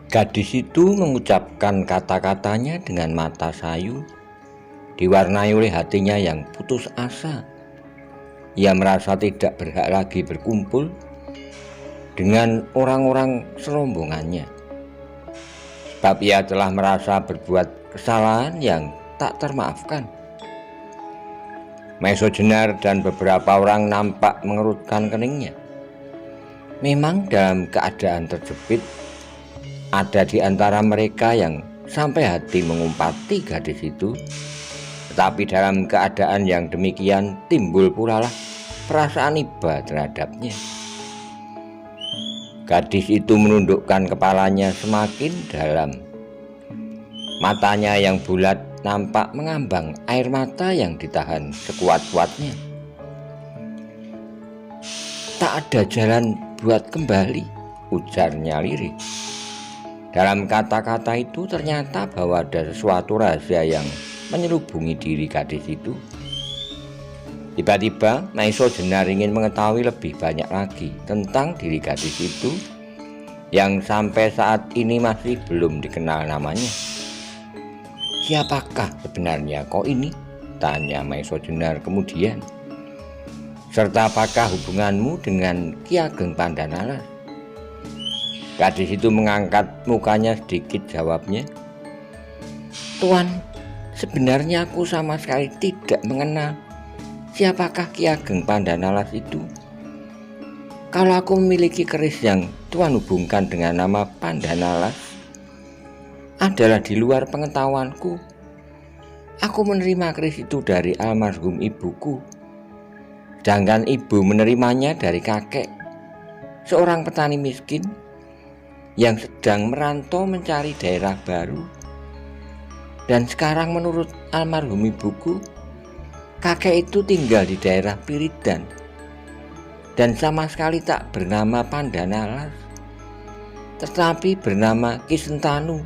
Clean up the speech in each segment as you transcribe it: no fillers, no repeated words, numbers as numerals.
Gadis itu mengucapkan kata-katanya dengan mata sayu, diwarnai oleh hatinya yang putus asa. Ia merasa tidak berhak lagi berkumpul dengan orang-orang serombongannya, sebab ia telah merasa berbuat kesalahan yang tak termaafkan. Maeso Jenar dan beberapa orang nampak mengerutkan keningnya. Memang dalam keadaan terjepit, ada di antara mereka yang sampai hati mengumpati gadis itu, tetapi dalam keadaan yang demikian timbul pula lah perasaan iba terhadapnya. Gadis itu menundukkan kepalanya semakin dalam. Matanya yang bulat nampak mengambang air mata yang ditahan sekuat-kuatnya. "Tak ada jalan buat kembali," ujarnya lirik. Dalam kata-kata itu ternyata bahwa ada sesuatu rahasia yang menyelubungi diri gadis itu. Tiba-tiba Maeso Jenar ingin mengetahui lebih banyak lagi tentang diri gadis itu yang sampai saat ini masih belum dikenal namanya. "Siapakah sebenarnya kau ini?" tanya Maeso Jenar kemudian. "Serta apakah hubunganmu dengan Ki Ageng Pandanalas?" Gadis itu mengangkat mukanya sedikit, jawabnya, "Tuan, sebenarnya aku sama sekali tidak mengenal siapakah Ki Ageng Pandanalas itu. Kalau aku memiliki keris yang Tuan hubungkan dengan nama Pandanalas adalah di luar pengetahuanku. Aku menerima keris itu dari almarhum ibuku, sedangkan ibu menerimanya dari kakek, seorang petani miskin yang sedang merantau mencari daerah baru. Dan sekarang menurut almarhum ibuku, kakek itu tinggal di daerah Piridan dan sama sekali tak bernama Pandanalas, tetapi bernama Ki Sentanu.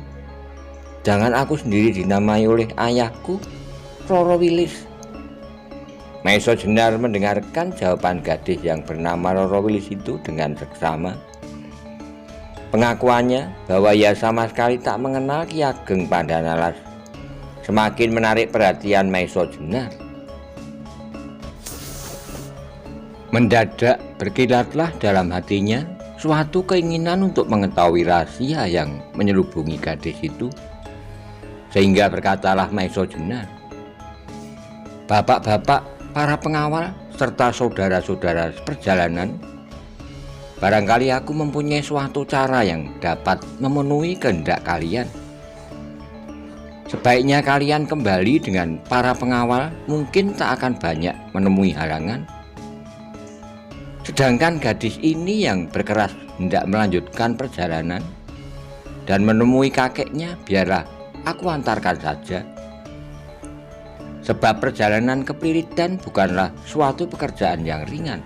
Jangan aku sendiri dinamai oleh ayahku, Roro Wilis." Maeso Jenar mendengarkan jawaban gadis yang bernama Roro Wilis itu dengan seksama. Pengakuannya bahwa ia sama sekali tak mengenal Ki Ageng Pandanalas semakin menarik perhatian Maeso Jenar. Mendadak berkilatlah dalam hatinya suatu keinginan untuk mengetahui rahasia yang menyelubungi gadis itu, sehingga berkatalah Maeso Jenar, "Bapak-bapak, para pengawal serta saudara-saudara perjalanan, barangkali aku mempunyai suatu cara yang dapat memenuhi kehendak kalian. Sebaiknya kalian kembali dengan para pengawal, mungkin tak akan banyak menemui halangan. Sedangkan gadis ini yang berkeras hendak melanjutkan perjalanan dan menemui kakeknya, biarlah aku antarkan saja. Sebab perjalanan ke Piridan bukanlah suatu pekerjaan yang ringan."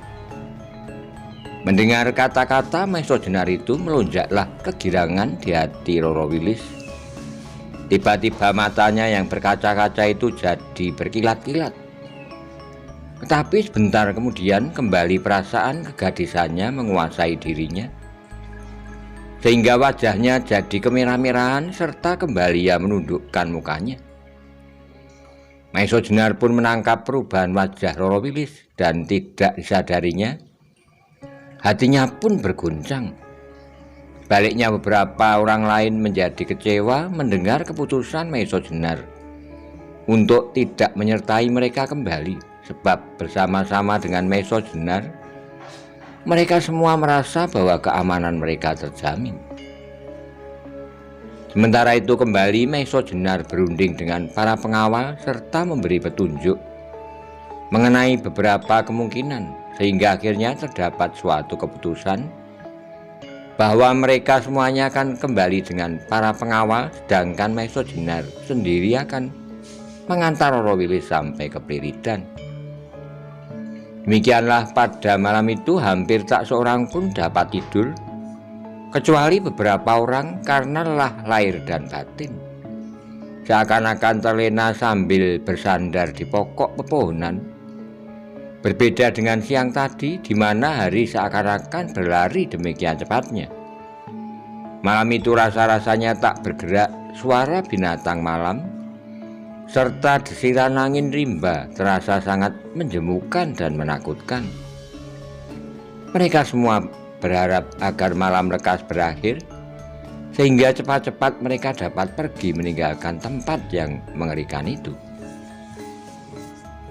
Mendengar kata-kata Maeso Jenar itu, melonjaklah kegirangan di hati Roro Wilis. Tiba-tiba matanya yang berkaca-kaca itu jadi berkilat-kilat. Tetapi sebentar kemudian kembali perasaan kegadisannya menguasai dirinya, sehingga wajahnya jadi kemerah-merahan serta kembali ia menundukkan mukanya. Maeso Jenar pun menangkap perubahan wajah Roro Wilis dan tidak disadarinya hatinya pun berguncang. Baliknya beberapa orang lain menjadi kecewa mendengar keputusan Maeso Jenar untuk tidak menyertai mereka kembali, sebab bersama-sama dengan Maeso Jenar mereka semua merasa bahwa keamanan mereka terjamin. Sementara itu kembali Maeso Jenar berunding dengan para pengawal serta memberi petunjuk mengenai beberapa kemungkinan, sehingga akhirnya terdapat suatu keputusan bahwa mereka semuanya akan kembali dengan para pengawal, sedangkan Maeso Jenar sendiri akan mengantar Roro Wilis sampai ke Piridan. Demikianlah pada malam itu hampir tak seorang pun dapat tidur, kecuali beberapa orang karena lelah lahir dan batin. Seakan-akan terlena sambil bersandar di pokok pepohonan. Berbeda dengan siang tadi, di mana hari seakan-akan berlari demikian cepatnya. Malam itu rasa-rasanya tak bergerak, suara binatang malam serta desiran angin rimba terasa sangat menjemukan dan menakutkan. Mereka semua berharap agar malam lekas berakhir, sehingga cepat-cepat mereka dapat pergi meninggalkan tempat yang mengerikan itu.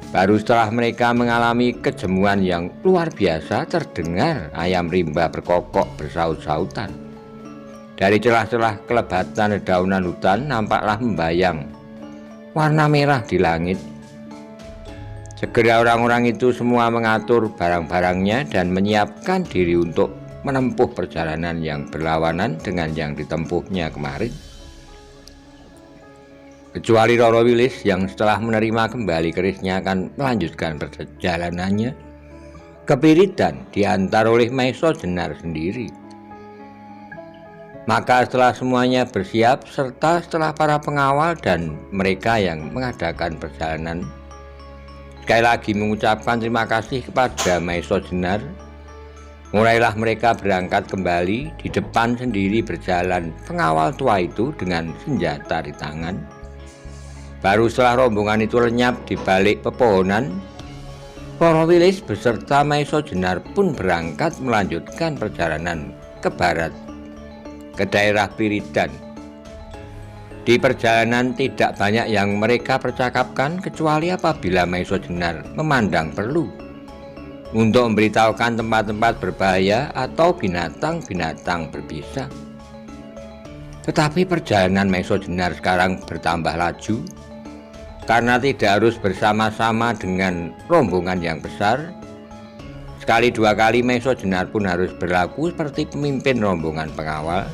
Baru setelah mereka mengalami kejemuan yang luar biasa, terdengar ayam rimba berkokok bersaut-sautan. Dari celah-celah kelebatan dedaunan hutan nampaklah membayang warna merah di langit. Segera orang-orang itu semua mengatur barang-barangnya dan menyiapkan diri untuk menempuh perjalanan yang berlawanan dengan yang ditempuhnya kemarin. Kecuali Roro Wilis yang setelah menerima kembali kerisnya akan melanjutkan perjalanannya ke Piridan diantar oleh Maiso Jenar sendiri. Maka setelah semuanya bersiap, serta setelah para pengawal dan mereka yang mengadakan perjalanan sekali lagi mengucapkan terima kasih kepada Maiso Jenar, mulailah mereka berangkat kembali. Di depan sendiri berjalan pengawal tua itu dengan senjata di tangan. Baru setelah rombongan itu lenyap di balik pepohonan, Roro Wilis beserta Maiso Jenar pun berangkat melanjutkan perjalanan ke barat, ke daerah Piridan. Di perjalanan tidak banyak yang mereka percakapkan kecuali apabila Maiso Jenar memandang perlu untuk memberitahukan tempat-tempat berbahaya atau binatang-binatang berbisa. Tetapi perjalanan Maiso Jenar sekarang bertambah laju, karena tidak harus bersama-sama dengan rombongan yang besar. Sekali dua kali Maiso Jenar pun harus berlaku seperti pemimpin rombongan pengawal,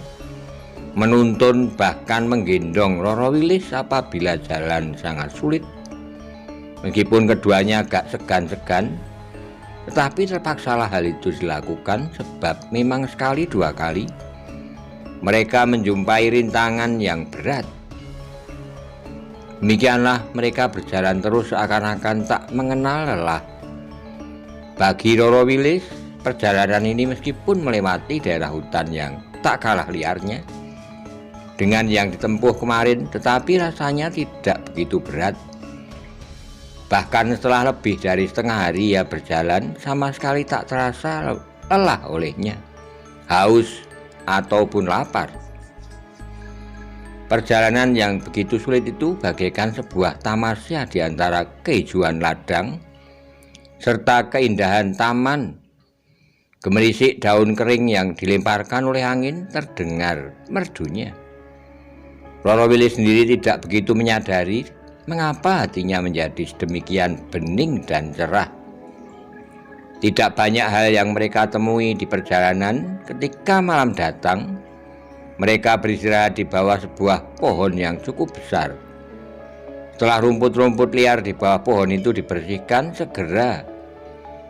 menuntun bahkan menggendong Roro Wilis apabila jalan sangat sulit. Meskipun keduanya agak segan-segan, tetapi terpaksalah hal itu dilakukan sebab memang sekali dua kali mereka menjumpai rintangan yang berat. Demikianlah mereka berjalan terus seakan-akan tak mengenal lelah. Bagi Roro Wilis, perjalanan ini meskipun melewati daerah hutan yang tak kalah liarnya dengan yang ditempuh kemarin, tetapi rasanya tidak begitu berat. Bahkan setelah lebih dari setengah hari ia berjalan, sama sekali tak terasa lelah olehnya, haus ataupun lapar. Perjalanan yang begitu sulit itu bagaikan sebuah tamasya di antara kehijauan ladang serta keindahan taman. Gemerisik daun kering yang dilemparkan oleh angin terdengar merdunya. Roro Wilis sendiri tidak begitu menyadari mengapa hatinya menjadi sedemikian bening dan cerah. Tidak banyak hal yang mereka temui di perjalanan. Ketika malam datang, mereka beristirahat di bawah sebuah pohon yang cukup besar. Setelah rumput-rumput liar di bawah pohon itu dibersihkan, segera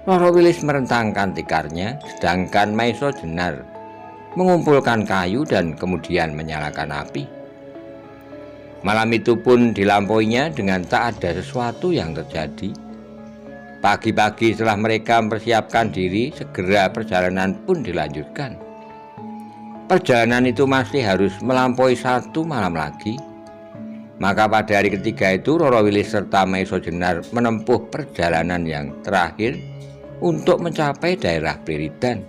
Roro Wilis merentangkan tikarnya, sedangkan Maiso Jenar mengumpulkan kayu dan kemudian menyalakan api. Malam itu pun dilampauinya dengan tak ada sesuatu yang terjadi. Pagi-pagi setelah mereka mempersiapkan diri, segera perjalanan pun dilanjutkan. Perjalanan itu masih harus melampaui satu malam lagi. Maka pada hari ketiga itu Roro Wilis serta Maiso Jenar menempuh perjalanan yang terakhir untuk mencapai daerah Piridan.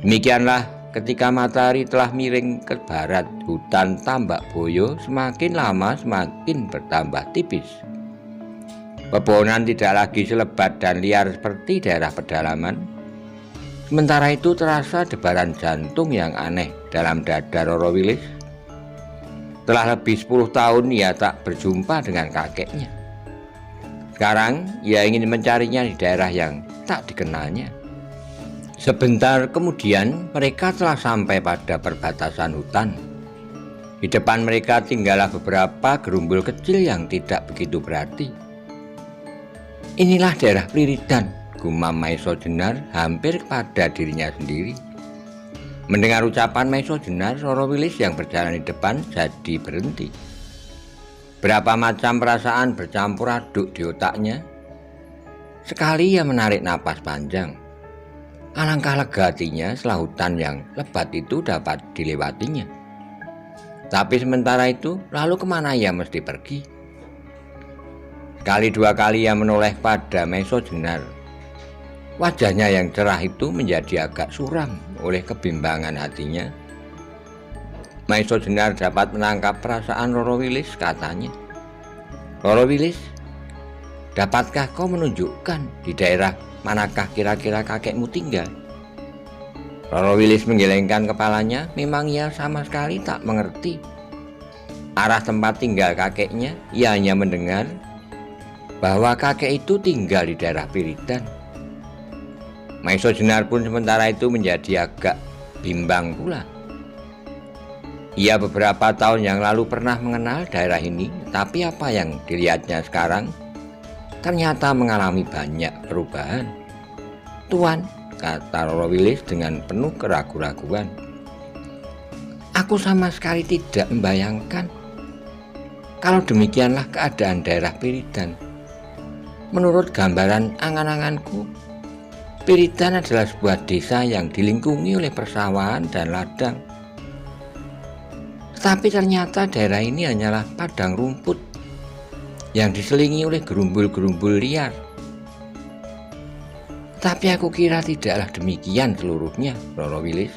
Demikianlah ketika matahari telah miring ke barat, hutan Tambak Boyo semakin lama semakin bertambah tipis. Pepohonan tidak lagi selebat dan liar seperti daerah pedalaman. Sementara itu terasa debaran jantung yang aneh dalam dada Roro Wilis. Telah lebih 10 tahun ia tak berjumpa dengan kakeknya. Sekarang ia ingin mencarinya di daerah yang tak dikenalnya. Sebentar kemudian mereka telah sampai pada perbatasan hutan. Di depan mereka tinggallah beberapa gerumbul kecil yang tidak begitu berarti. Inilah daerah Piridan, gumam Maiso Jenar hampir pada dirinya sendiri. Mendengar ucapan Maiso Jenar, Roro Wilis yang berjalan di depan jadi berhenti. Berapa macam perasaan bercampur aduk di otaknya. Sekali ia menarik napas panjang. Alangkah lega hatinya setelah hutan yang lebat itu dapat dilewatinya. Tapi sementara itu, lalu kemana ia mesti pergi? Sekali dua kali ia menoleh pada Maiso Jenar. Wajahnya yang cerah itu menjadi agak suram oleh kebimbangan hatinya. Maiso Jenar dapat menangkap perasaan Roro Wilis, katanya. Roro Wilis, dapatkah kau menunjukkan di daerah manakah kira-kira kakekmu tinggal? Roro Wilis menggelengkan kepalanya. Memang ia sama sekali tak mengerti arah tempat tinggal kakeknya. Ia hanya mendengar bahwa kakek itu tinggal di daerah Piridan. Maiso Jenar pun sementara itu menjadi agak bimbang pula. Ia beberapa tahun yang lalu pernah mengenal daerah ini, tapi apa yang dilihatnya sekarang ternyata mengalami banyak perubahan. Tuan, kata Roro Wilis dengan penuh keraguan-raguan, aku sama sekali tidak membayangkan kalau demikianlah keadaan daerah Piridan. Menurut gambaran angan-anganku, Piridan adalah sebuah desa yang dilingkungi oleh persawahan dan ladang. Tapi ternyata daerah ini hanyalah padang rumput yang diselingi oleh gerumbul-gerumbul liar. Tapi aku kira tidaklah demikian seluruhnya, Roro Wilis.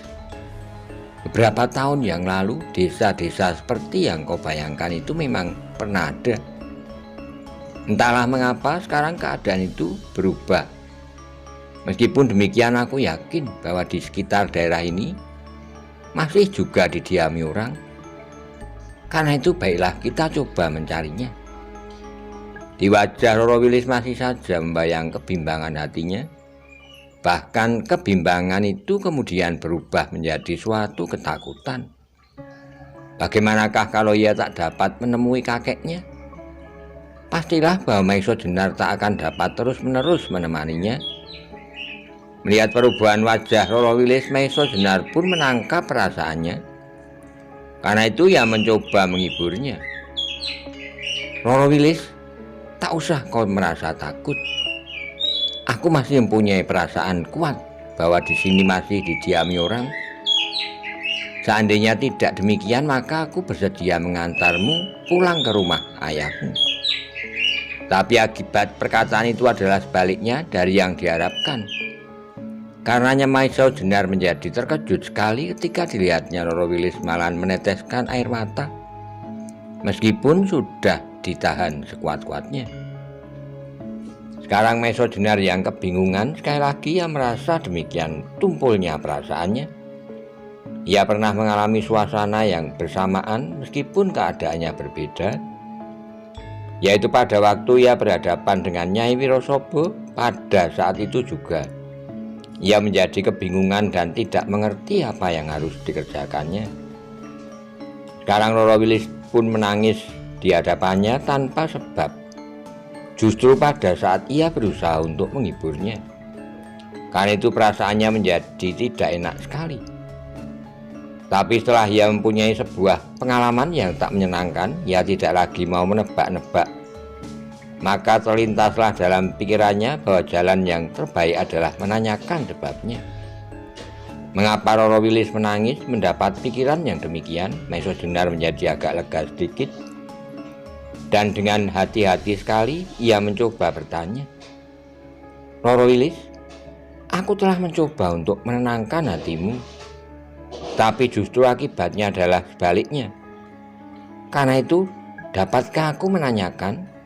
Beberapa tahun yang lalu, desa-desa seperti yang kau bayangkan itu memang pernah ada. Entahlah mengapa sekarang keadaan itu berubah. Meskipun demikian, aku yakin bahwa di sekitar daerah ini masih juga didiami orang. Karena itu baiklah kita coba mencarinya. Di wajah Roro Wilis masih saja membayang kebimbangan hatinya. Bahkan kebimbangan itu kemudian berubah menjadi suatu ketakutan. Bagaimanakah kalau ia tak dapat menemui kakeknya? Pastilah bahwa Maiso Jenar tak akan dapat terus-menerus menemaninya. Melihat perubahan wajah Roro Wilis, Maiso Jenar pun menangkap perasaannya. Karena itu ia mencoba menghiburnya. Roro Wilis, tak usah kau merasa takut. Aku masih mempunyai perasaan kuat bahwa di sini masih didiami orang. Seandainya tidak demikian, maka aku bersedia mengantarmu pulang ke rumah ayahmu. Tapi akibat perkataan itu adalah sebaliknya dari yang diharapkan. Karenanya Maiso Jenar menjadi terkejut sekali ketika dilihatnya Roro Wilis malah meneteskan air mata, meskipun sudah ditahan sekuat-kuatnya. Sekarang Maiso Jenar yang kebingungan, sekali lagi ia merasa demikian tumpulnya perasaannya. Ia pernah mengalami suasana yang bersamaan meskipun keadaannya berbeda, yaitu pada waktu ia berhadapan dengan Nyai Wirosobo. Pada saat itu juga ia menjadi kebingungan dan tidak mengerti apa yang harus dikerjakannya. Sekarang Roro Wilis pun menangis di hadapannya tanpa sebab, justru pada saat ia berusaha untuk menghiburnya. Karena itu perasaannya menjadi tidak enak sekali. Tapi setelah ia mempunyai sebuah pengalaman yang tak menyenangkan, ia tidak lagi mau menebak-nebak. Maka terlintaslah dalam pikirannya bahwa jalan yang terbaik adalah menanyakan sebabnya. Mengapa Roro Wilis menangis? Mendapat pikiran yang demikian, Maiso Jenar menjadi agak lega sedikit. Dan dengan hati-hati sekali ia mencoba bertanya, Roro Wilis, aku telah mencoba untuk menenangkan hatimu, tapi justru akibatnya adalah sebaliknya. Karena itu, dapatkah aku menanyakan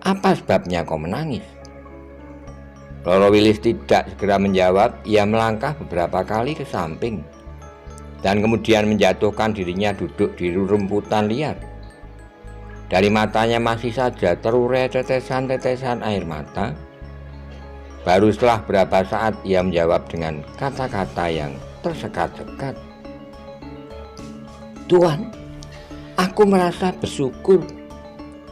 apa sebabnya kau menangis? Roro Wilis tidak segera menjawab. Ia melangkah beberapa kali ke samping dan kemudian menjatuhkan dirinya duduk di rumputan liar. Dari matanya masih saja terurai tetesan-tetesan air mata. Baru setelah berapa saat ia menjawab dengan kata-kata yang tersekat-sekat, Tuan, aku merasa bersyukur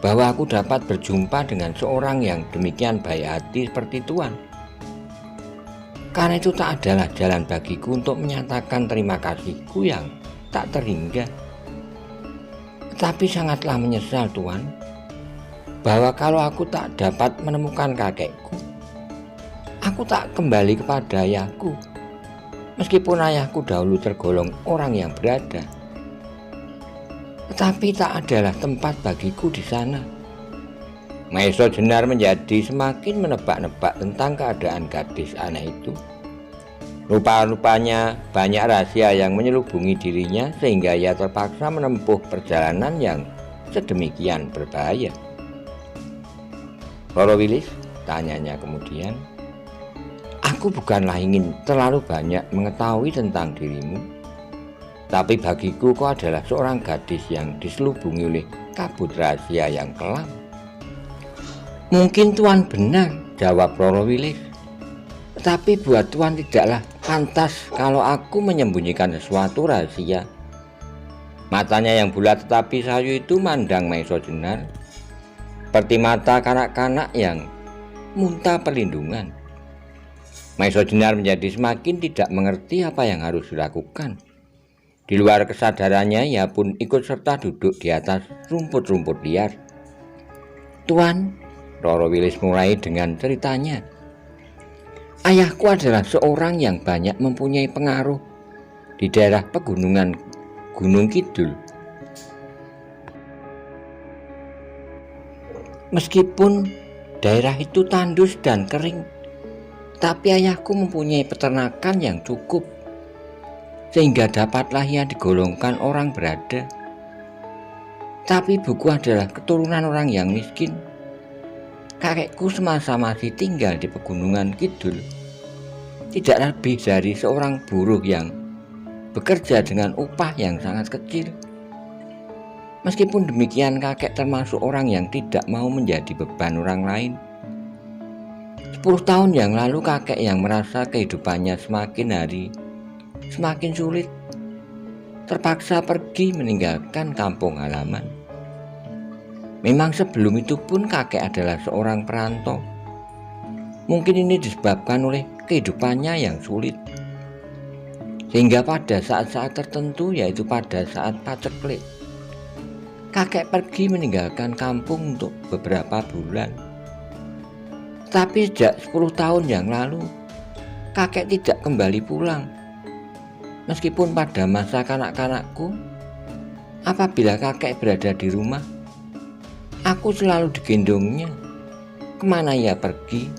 bahwa aku dapat berjumpa dengan seorang yang demikian baik hati seperti Tuan. Karena itu tak adalah jalan bagiku untuk menyatakan terima kasihku yang tak terhingga. Tetapi sangatlah menyesal Tuan, bahwa kalau aku tak dapat menemukan kakekku, Aku tak kembali kepada ayahku, meskipun ayahku dahulu tergolong orang yang berada. Tetapi tak adalah tempat bagiku di sana. Maeso Jenar menjadi semakin menebak-nebak tentang keadaan gadis aneh itu. Rupa-rupanya banyak rahasia yang menyelubungi dirinya sehingga ia terpaksa menempuh perjalanan yang sedemikian berbahaya. Roro Wilis, tanyanya kemudian, aku bukanlah ingin terlalu banyak mengetahui tentang dirimu, tapi bagiku kau adalah seorang gadis yang diselubungi oleh kabut rahasia yang kelam. Mungkin Tuan benar, jawab Roro Wilis. Tetapi buat Tuan tidaklah pantas kalau aku menyembunyikan sesuatu rahasia. Matanya yang bulat tetapi sayu itu mandang Maeso Jenar seperti mata kanak-kanak yang muntah perlindungan. Maeso Jenar menjadi semakin tidak mengerti apa yang harus dilakukan. Di luar kesadarannya, ia pun ikut serta duduk di atas rumput-rumput liar. Tuan, Roro Wilis mulai dengan ceritanya. Ayahku adalah seorang yang banyak mempunyai pengaruh di daerah pegunungan Gunung Kidul. Meskipun daerah itu tandus dan kering, tapi ayahku mempunyai peternakan yang cukup, sehingga dapatlah ia digolongkan orang berada. Tapi ibuku adalah keturunan orang yang miskin. Kakekku semasa masih tinggal di pegunungan Kidul tidak lebih dari seorang buruh yang bekerja dengan upah yang sangat kecil. Meskipun demikian, kakek termasuk orang yang tidak mau menjadi beban orang lain. 10 tahun yang lalu kakek yang merasa kehidupannya semakin hari semakin sulit terpaksa pergi meninggalkan kampung halaman. Memang sebelum itu pun kakek adalah seorang perantau. Mungkin ini disebabkan oleh kehidupannya yang sulit. Sehingga pada saat-saat tertentu, yaitu pada saat paceklik, kakek pergi meninggalkan kampung untuk beberapa bulan. Tapi sejak 10 tahun yang lalu, kakek tidak kembali pulang. Meskipun pada masa kanak-kanakku, apabila kakek berada di rumah, aku selalu digendongnya. Kemana ia pergi?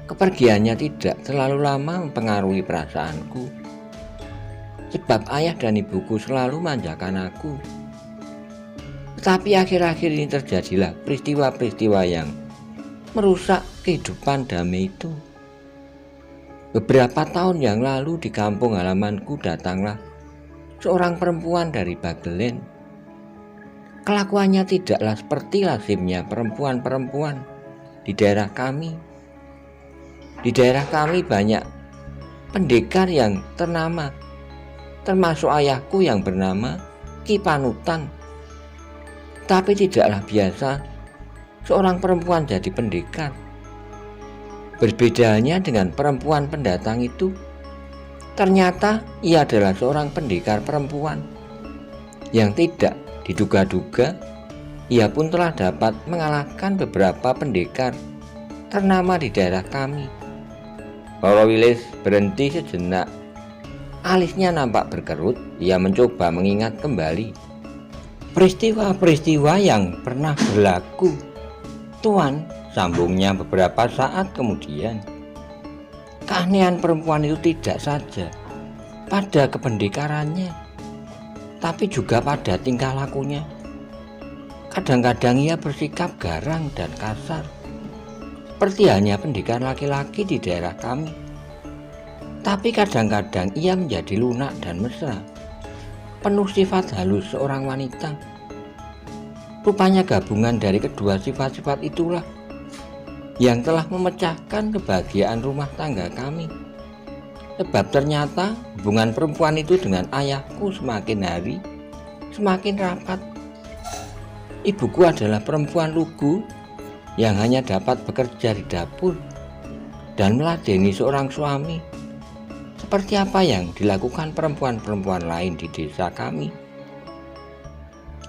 Kepergiannya tidak terlalu lama mempengaruhi perasaanku, sebab ayah dan ibuku selalu manjakan aku. Tetapi akhir-akhir ini terjadilah peristiwa-peristiwa yang merusak kehidupan damai itu. Beberapa tahun yang lalu di kampung halamanku datanglah seorang perempuan dari Bagelen. Kelakuannya tidaklah seperti lazimnya perempuan-perempuan di daerah kami. Di daerah kami banyak pendekar yang ternama, termasuk ayahku yang bernama Ki Panutan. Tapi tidaklah biasa seorang perempuan jadi pendekar. Berbedanya dengan perempuan pendatang itu, ternyata ia adalah seorang pendekar perempuan yang tidak diduga-duga. Ia pun telah dapat mengalahkan beberapa pendekar ternama di daerah kami. Roro Wilis berhenti sejenak. Alisnya nampak berkerut. Ia mencoba mengingat kembali peristiwa-peristiwa yang pernah berlaku. Tuan, sambungnya beberapa saat kemudian, keanehan perempuan itu tidak saja pada kependekarannya, tapi juga pada tingkah lakunya. Kadang-kadang ia bersikap garang dan kasar, seperti hanya pendekar laki-laki di daerah kami. Tapi kadang-kadang ia menjadi lunak dan mesra, penuh sifat halus seorang wanita. Rupanya gabungan dari kedua sifat-sifat itulah yang telah memecahkan kebahagiaan rumah tangga kami. Sebab ternyata hubungan perempuan itu dengan ayahku semakin hari semakin rapat. Ibuku adalah perempuan lugu yang hanya dapat bekerja di dapur dan meladeni seorang suami, seperti apa yang dilakukan perempuan-perempuan lain di desa kami.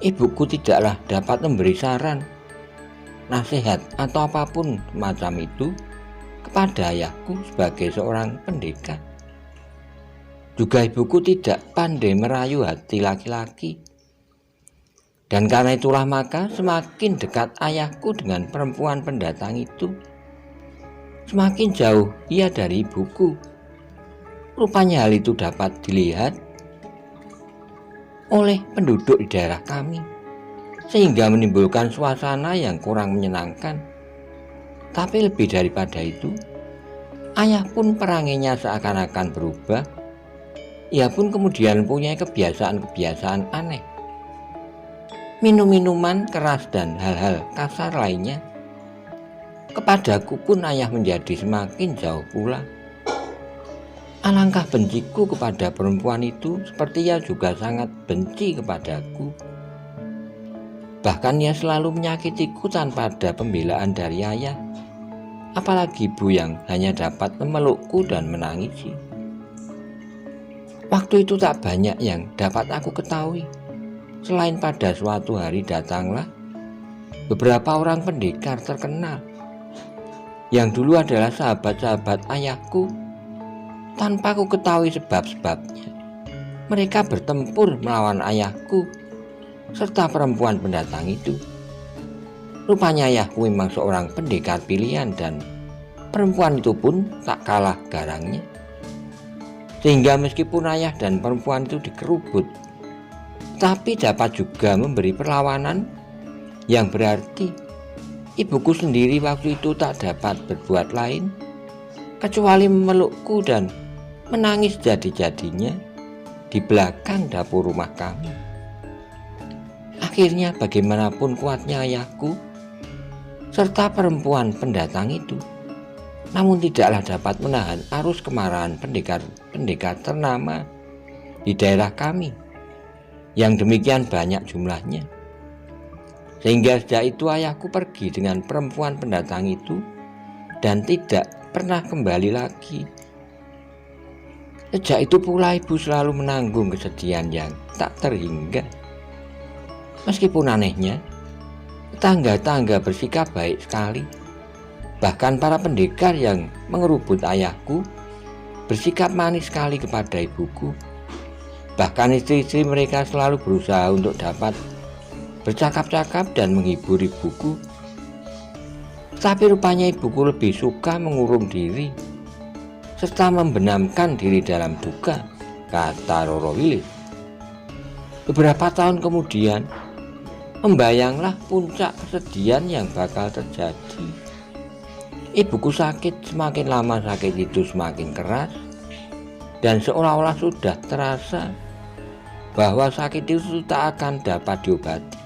Ibuku tidaklah dapat memberi saran, nasihat atau apapun macam itu kepada ayahku sebagai seorang pendekar. Juga ibuku tidak pandai merayu hati laki-laki. Dan karena itulah maka semakin dekat ayahku dengan perempuan pendatang itu, semakin jauh ia dari ibuku. Rupanya hal itu dapat dilihat oleh penduduk di daerah kami, sehingga menimbulkan suasana yang kurang menyenangkan. Tapi lebih daripada itu, ayah pun perangainya seakan-akan berubah. Ia pun kemudian mempunyai kebiasaan-kebiasaan aneh, minum minuman keras dan hal-hal kasar lainnya. Kepadaku pun ayah menjadi semakin jauh pula. Alangkah benciku kepada perempuan itu, seperti ia juga sangat benci kepadaku. Bahkan ia selalu menyakitiku tanpa ada pembelaan dari ayah, apalagi ibu yang hanya dapat memelukku dan menangisi. Waktu itu tak banyak yang dapat aku ketahui, selain pada suatu hari datanglah beberapa orang pendekar terkenal yang dulu adalah sahabat-sahabat ayahku. Tanpa aku ketahui sebab-sebabnya, mereka bertempur melawan ayahku serta perempuan pendatang itu. Rupanya ayahku memang seorang pendekar pilihan dan perempuan itu pun tak kalah garangnya. Sehingga meskipun ayah dan perempuan itu dikerubut, tapi dapat juga memberi perlawanan yang berarti. Ibuku sendiri waktu itu tak dapat berbuat lain kecuali memelukku dan menangis jadi-jadinya di belakang dapur rumah kami. Akhirnya bagaimanapun kuatnya ayahku serta perempuan pendatang itu, namun tidaklah dapat menahan arus kemarahan pendekar ternama di daerah kami yang demikian banyak jumlahnya. Sehingga sejak itu ayahku pergi dengan perempuan pendatang itu dan tidak pernah kembali lagi. Sejak itu pula ibu selalu menanggung kesedihan yang tak terhingga. Meskipun anehnya, tetangga-tetangga bersikap baik sekali. Bahkan para pendekar yang mengerubut ayahku bersikap manis sekali kepada ibuku. Bahkan istri-istri mereka selalu berusaha untuk dapat bercakap-cakap dan menghibur ibuku. Tapi rupanya ibuku lebih suka mengurung diri serta membenamkan diri dalam duka, kata Roro Wilis. Beberapa tahun kemudian, membayanglah puncak kesedihan yang bakal terjadi. Ibuku sakit, semakin lama sakit itu semakin keras, dan seolah-olah sudah terasa bahwa sakit itu tak akan dapat diobati.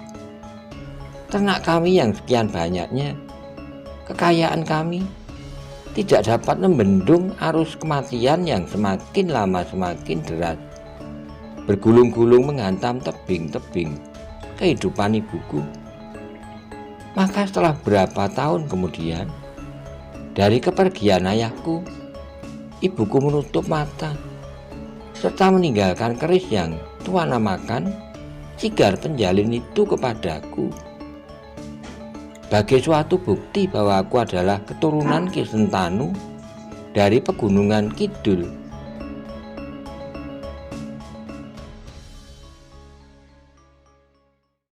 Ternak kami yang sekian banyaknya, kekayaan kami, tidak dapat membendung arus kematian yang semakin lama semakin deras, bergulung-gulung menghantam tebing-tebing kehidupan ibuku. Maka setelah berapa tahun kemudian, dari kepergian ayahku, ibuku menutup mata serta meninggalkan keris yang Tuhan namakan cigar penjalin itu kepadaku, sebagai suatu bukti bahwa aku adalah keturunan Ki Sentanu dari Pegunungan Kidul